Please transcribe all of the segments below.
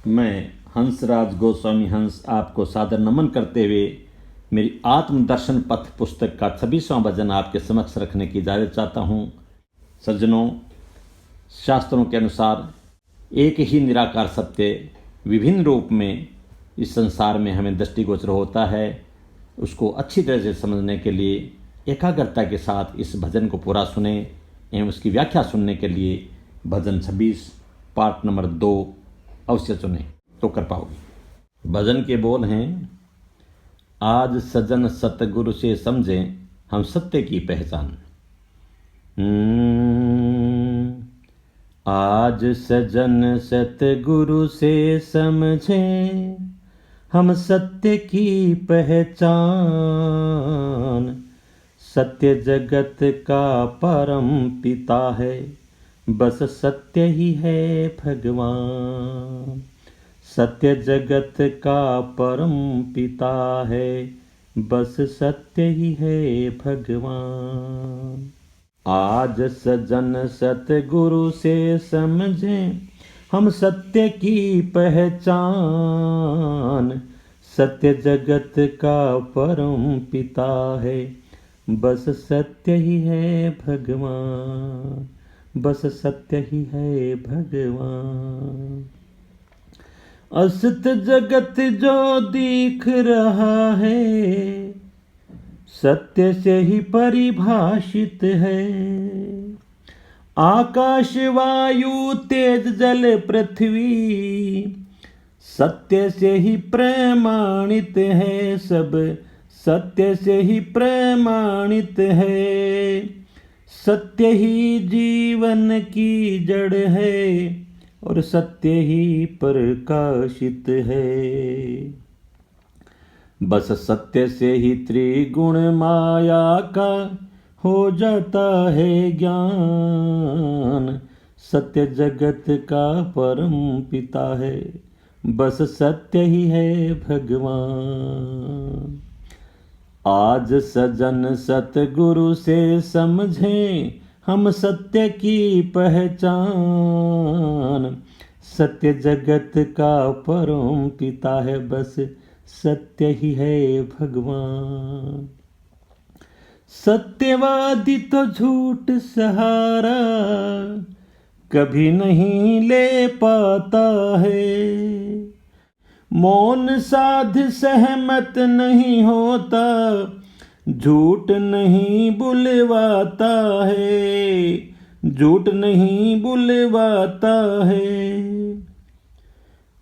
मैं हंसराज गोस्वामी हंस आपको सादर नमन करते हुए मेरी आत्मदर्शन पथ पुस्तक का 26वां भजन आपके समक्ष रखने की इजाज़त चाहता हूँ। सज्जनों, शास्त्रों के अनुसार एक ही निराकार सत्य विभिन्न रूप में इस संसार में हमें दृष्टिगोचर होता है। उसको अच्छी तरह से समझने के लिए एकाग्रता के साथ इस भजन को पूरा सुने एवं उसकी व्याख्या सुनने के लिए भजन 26 पार्ट नंबर 2 अवश्य सुने तो कर पाओगे। भजन के बोल हैं, आज सजन सतगुरु से समझें हम सत्य की पहचान। आज सजन सतगुरु से समझें हम सत्य की पहचान। सत्य जगत का परम पिता है, बस सत्य ही है भगवान। सत्य जगत का परम पिता है, बस सत्य ही है भगवान। आज सजन सतगुरु से समझें हम सत्य की पहचान। सत्य जगत का परम पिता है, बस सत्य ही है भगवान। बस सत्य ही है भगवान। असत जगत जो दिख रहा है, सत्य से ही परिभाषित है। आकाश वायु तेज जल पृथ्वी सत्य से ही प्रमाणित है। सब सत्य से ही प्रमाणित है। सत्य ही जीवन की जड़ है और सत्य ही प्रकाशित है। बस सत्य से ही त्रिगुण माया का हो जाता है ज्ञान। सत्य जगत का परम पिता है, बस सत्य ही है भगवान। आज सजन सतगुरु से समझें हम सत्य की पहचान। सत्य जगत का परम पिता है, बस सत्य ही है भगवान। सत्यवादी तो झूठ सहारा कभी नहीं ले पाता है। मौन साध सहमत नहीं होता, झूठ नहीं बुलवाता है। झूठ नहीं बुलवाता है।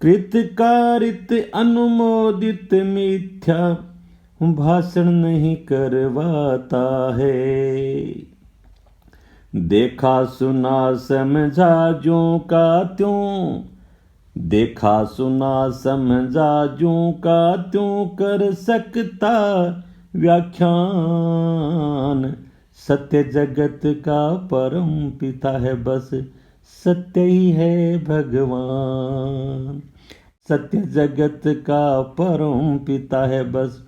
कृतकारित अनुमोदित मिथ्या भाषण नहीं करवाता है। देखा सुना समझा ज्यों का त्यों, देखा सुना समझा ज्यों का त्यों कर सकता व्याख्यान। सत्य जगत का परम पिता है, बस सत्य ही है भगवान। सत्य जगत का परम पिता है, बस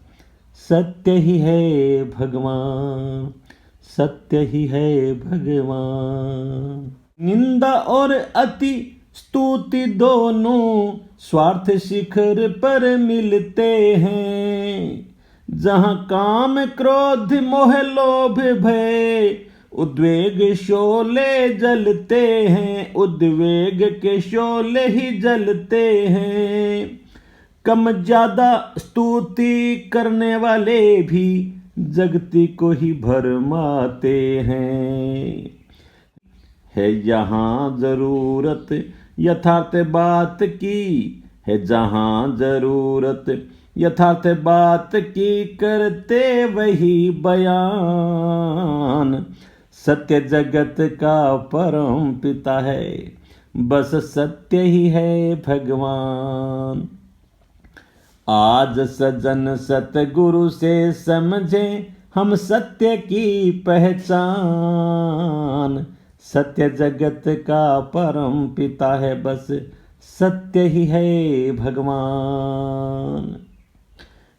सत्य ही है भगवान। सत्य ही है भगवान। निंदा और अति स्तुति दोनों स्वार्थ शिखर पर मिलते हैं। जहाँ काम क्रोध मोह लोभ भय उद्वेग शोले जलते हैं। उद्वेग के शोले ही जलते हैं। कम ज्यादा स्तुति करने वाले भी जगती को ही भरमाते हैं। है यहाँ जरूरत यथार्थ बात की, है जहाँ जरूरत यथार्थ बात की करते वही बयान। सत्य जगत का परम पिता है, बस सत्य ही है भगवान। आज सजन सतगुरु से समझें हम सत्य की पहचान। सत्य जगत का परम पिता है, बस सत्य ही है भगवान।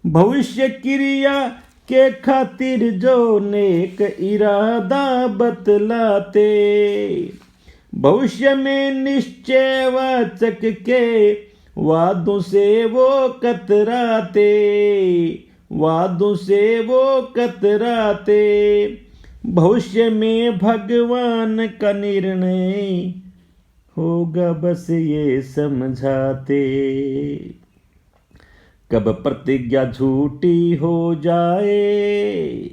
भविष्य क्रिया के खातिर जो नेक इरादा बतलाते, भविष्य में निश्चय वाचक के वादों से वो कतराते, वादों से वो कतराते, भविष्य में भगवान का निर्णय होगा बस ये समझाते। कब प्रतिज्ञा झूठी हो जाए,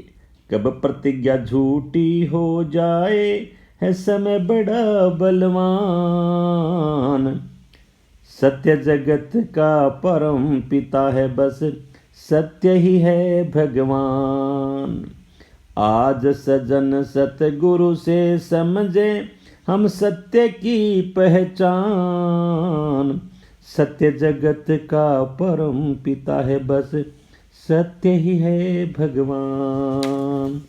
कब प्रतिज्ञा झूठी हो जाए, है समय बड़ा बलवान। सत्य जगत का परम पिता है, बस सत्य ही है भगवान। आज सजन सतगुरु से समझे हम सत्य की पहचान। सत्य जगत का परम पिता है, बस सत्य ही है भगवान।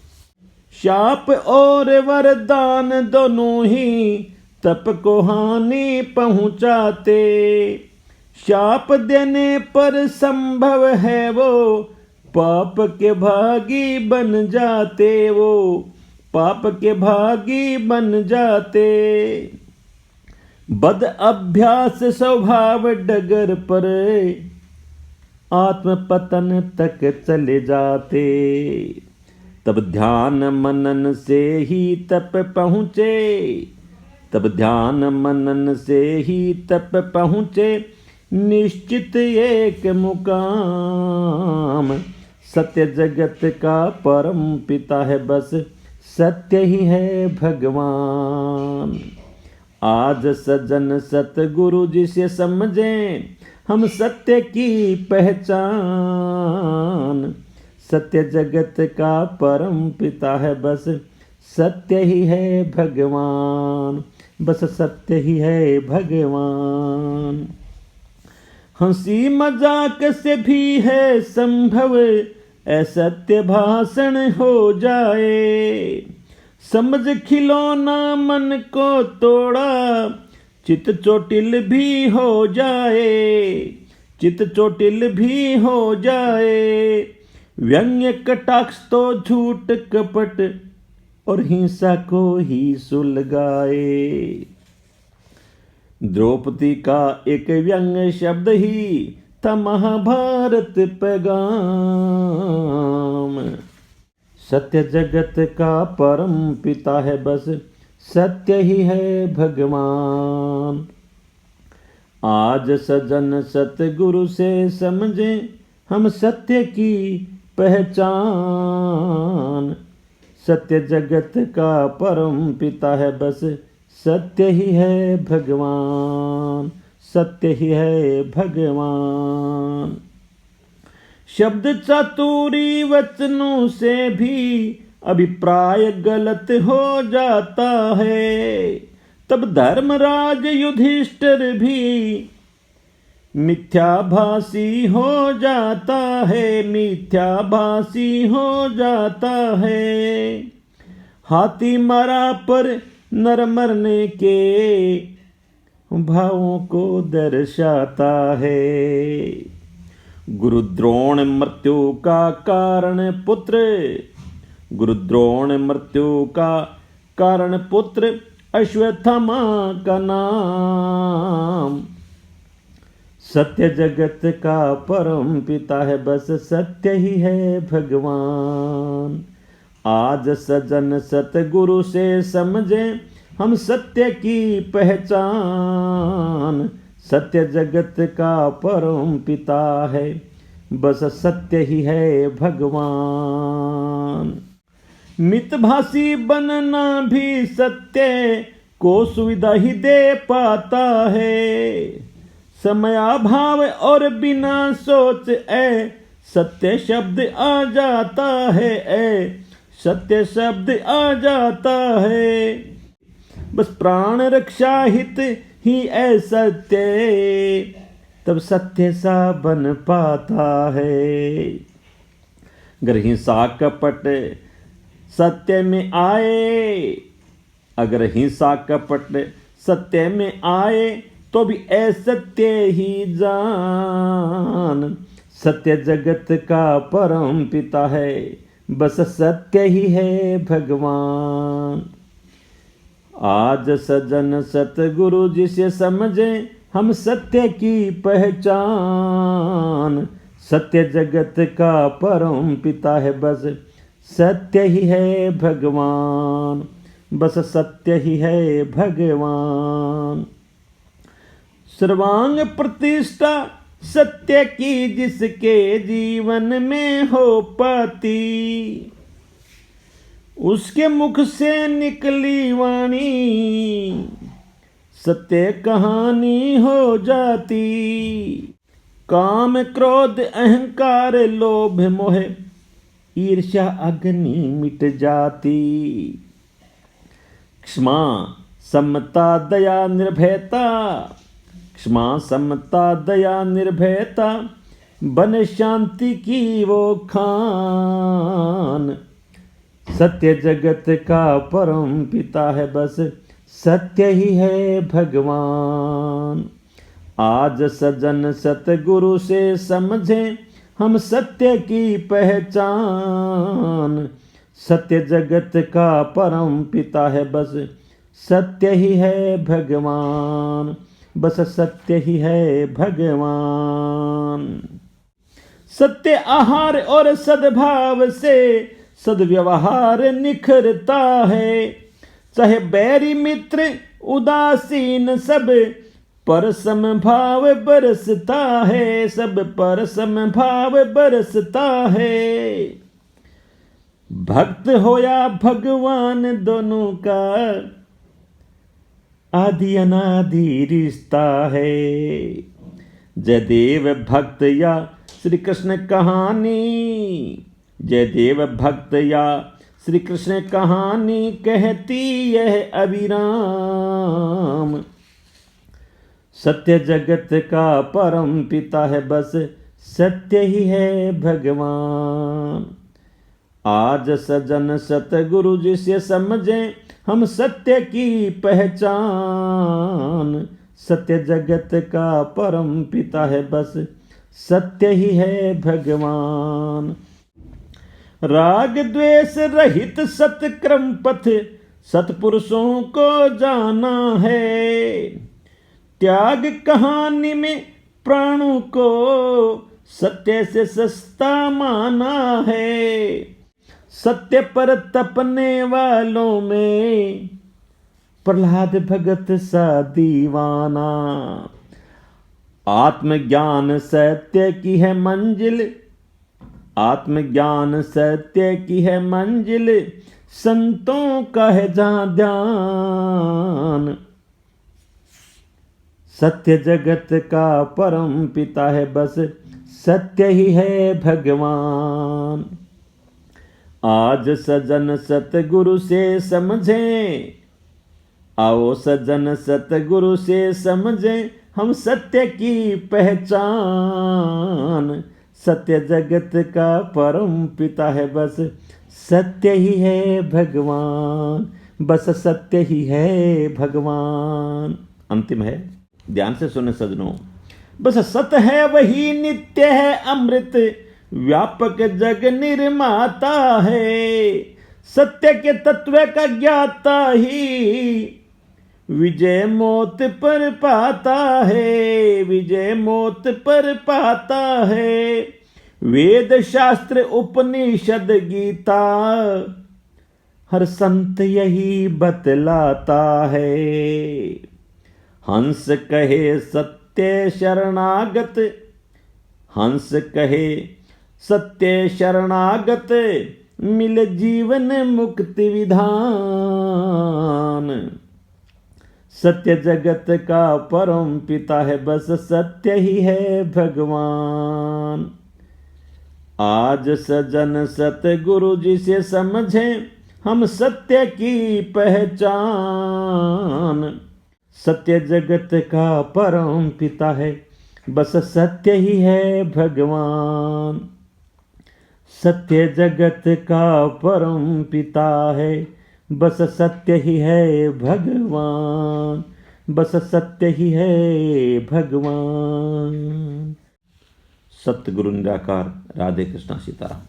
शाप और वरदान दोनों ही तप को हानि पहुंचाते। शाप देने पर संभव है वो पाप के भागी बन जाते, वो पाप के भागी बन जाते। बद अभ्यास स्वभाव डगर पर आत्म पतन तक चले जाते। तब ध्यान मनन से ही तप पहुँचे, तब ध्यान मनन से ही तप पहुँचे, निश्चित एक मुकाम। सत्य जगत का परम पिता है, बस सत्य ही है भगवान। आज सजन सतगुरु जी से समझें हम सत्य की पहचान। सत्य जगत का परम पिता है, बस सत्य ही है भगवान, बस सत्य ही है भगवान। हंसी मजाक से भी है संभव असत्य भाषण हो जाए। समझ खिलौना मन को तोड़ा, चित चोटिल भी हो जाए, चित चोटिल भी हो जाए। व्यंग्य कटाक्ष तो झूठ कपट और हिंसा को ही सुलगाए। द्रौपदी का एक व्यंग्य शब्द ही था महाभारत पैगाम। सत्य जगत का परम पिता है, बस सत्य ही है भगवान। आज सजन सतगुरु से समझे हम सत्य की पहचान। सत्य जगत का परम पिता है, बस सत्य ही है भगवान, सत्य ही है भगवान। शब्द चातुरी वचनों से भी अभिप्राय गलत हो जाता है। तब धर्मराज युधिष्ठिर भी मिथ्याभासी हो जाता है, मिथ्याभासी हो जाता है। हाथी मरा पर नर मरने के भावों को दर्शाता है। गुरु द्रोण मृत्यु का कारण पुत्र, गुरु द्रोण मृत्यु का कारण पुत्र, अश्वत्थामा का नाम। सत्य जगत का परम पिता है, बस सत्य ही है भगवान। आज सजन सतगुरु से समझे हम सत्य की पहचान। सत्य जगत का परम पिता है, बस सत्य ही है भगवान। मितभाषी बनना भी सत्य को सुविधा ही दे पाता है। समयाभाव और बिना सोच सत्य शब्द आ जाता है, सत्य शब्द आ जाता है। बस प्राण रक्षा हित ही सत्य, तब सत्य सा बन पाता है। अगर हिंसा कपट सत्य में आए, अगर हिंसा कपट सत्य में आए, तो भी असत्य ही जान। सत्य जगत का परम पिता है, बस सत्य ही है भगवान। आज सजन सतगुरु जी से समझे हम सत्य की पहचान। सत्य जगत का परम पिता है, बस सत्य ही है भगवान, बस सत्य ही है भगवान। सर्वांग प्रतिष्ठा सत्य की जिसके जीवन में हो पाती, उसके मुख से निकली वाणी सत्य कहानी हो जाती। काम क्रोध अहंकार लोभ मोह ईर्ष्या अग्नि मिट जाती। क्षमा समता दया निर्भयता, क्षमा समता दया निर्भयता बन शांति की वो खान। सत्य जगत का परम पिता है, बस सत्य ही है भगवान। आज सजन सतगुरु से समझें हम सत्य की पहचान। सत्य जगत का परम पिता है, बस सत्य ही है भगवान, बस सत्य ही है भगवान। सत्य आहार और सद्भाव से सद्व्यवहार निखरता है। चाहे बैरी मित्र उदासीन सब पर समभाव बरसता है, सब पर समभाव बरसता है। भक्त हो या भगवान दोनों का आदि अनादि रिश्ता है। जयदेव भक्त या श्री कृष्ण कहानी, जयदेव भक्त या श्री कृष्ण कहानी कहती यह अविराम। सत्य जगत का परम पिता है, बस सत्य ही है भगवान। आज सजन सतगुरु जी से समझें हम सत्य की पहचान। सत्य जगत का परम पिता है, बस सत्य ही है भगवान। राग द्वेष रहित सतक्रम पथ सतपुरुषों को जाना है। त्याग कहानी में प्राणों को सत्य से सस्ता माना है। सत्य पर तपने वालों में प्रहलाद भगत सा दीवाना। आत्मज्ञान सत्य की है मंजिल, आत्मज्ञान सत्य की है मंजिल, संतों का है जहां ध्यान। सत्य जगत का परम पिता है, बस सत्य ही है भगवान। आज सजन सतगुरु से समझें, आओ सजन सतगुरु से समझें हम सत्य की पहचान। सत्य जगत का परम पिता है, बस सत्य ही है भगवान, बस सत्य ही है भगवान। अंतिम है, ध्यान से सुने सजनों। बस सत्य है वही नित्य है अमृत, व्यापक जग निर्माता है। सत्य के तत्व का ज्ञाता ही विजय मौत पर पाता है, विजय मौत पर पाता है। वेद शास्त्र उपनिषद गीता हर संत यही बतलाता है। हंस कहे सत्य शरणागत, हंस कहे सत्य शरणागत, मिल जीवन मुक्ति विधान। सत्य जगत का परम पिता है, बस सत्य ही है भगवान। आज सजन सतगुरु जी से समझें हम सत्य की पहचान। सत्य जगत का परम पिता है, बस सत्य ही है भगवान। सत्य जगत का परम पिता है, बस सत्य ही है भगवान, बस सत्य ही है भगवान। सतगुरु निराकार। राधे कृष्णा सीताराम।